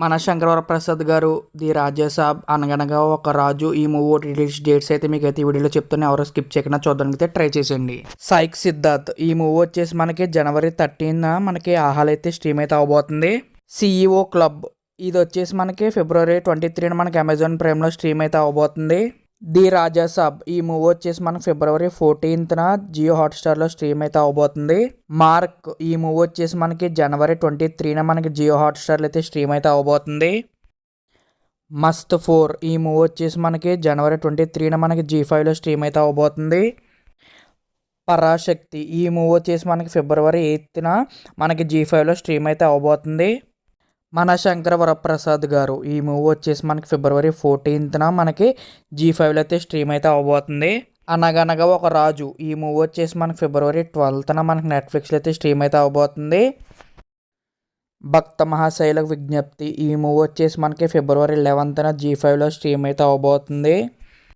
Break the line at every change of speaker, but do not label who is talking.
మన శంకరవరప్రసాద్ గారు ది రాజాసాబ్ అనగనగా ఒక రాజు ఈ మూవీ రిలీజ్ డేట్స్ అయితే మీకు అయితే ఈ వీడియోలో చెప్తాను, ఎవరో స్కిప్ చేయకుండా చూడడానికి అయితే ట్రై చేసేయండి. సైక్ సిద్ధార్థ్ ఈ మూవీ వచ్చేసి మనకి జనవరి 13న మనకి ఆహాలు అయితే స్ట్రీమ్ అయితే అవబోతుంది. సిఇఓ క్లబ్ ఇది వచ్చేసి మనకి ఫిబ్రవరి 23న మనకి అమెజాన్ ప్రైమ్లో స్ట్రీమ్ అయితే అవబోతుంది. ది రాజాసాబ్ ఈ మూవీ వచ్చేసి మనకి ఫిబ్రవరి 14న జియో హాట్స్టార్లో స్ట్రీమ్ అయితే అవబోతుంది. మార్క్ ఈ మూవీ వచ్చేసి మనకి జనవరి 23న మనకి జియో హాట్స్టార్లో అయితే స్ట్రీమ్ అయితే అవబోతుంది. మస్త్ 4 ఈ మూవీ వచ్చేసి మనకి జనవరి 23న మనకి G5లో స్ట్రీమ్ అయితే అవబోతుంది. పరాశక్తి ఈ మూవీ వచ్చేసి మనకి ఫిబ్రవరి 8న మనకి G5లో స్ట్రీమ్ అయితే అవబోతుంది. మన శంకరవరప్రసాద్ గారు ఈ మూవీ వచ్చేసి మనకి ఫిబ్రవరి 14న మనకి G5లో అయితే స్ట్రీమ్ అయితే అవబోతుంది. అనగనగా ఒక రాజు ఈ మూవీ వచ్చేసి మనకి ఫిబ్రవరి 12న మనకి నెట్ఫ్లిక్స్లో అయితే స్ట్రీమ్ అయితే అవబోతుంది. భక్త మహాశైలకు విజ్ఞప్తి ఈ మూవీ వచ్చేసి మనకి ఫిబ్రవరి 11న G5లో స్ట్రీమ్ అయితే అవబోతుంది.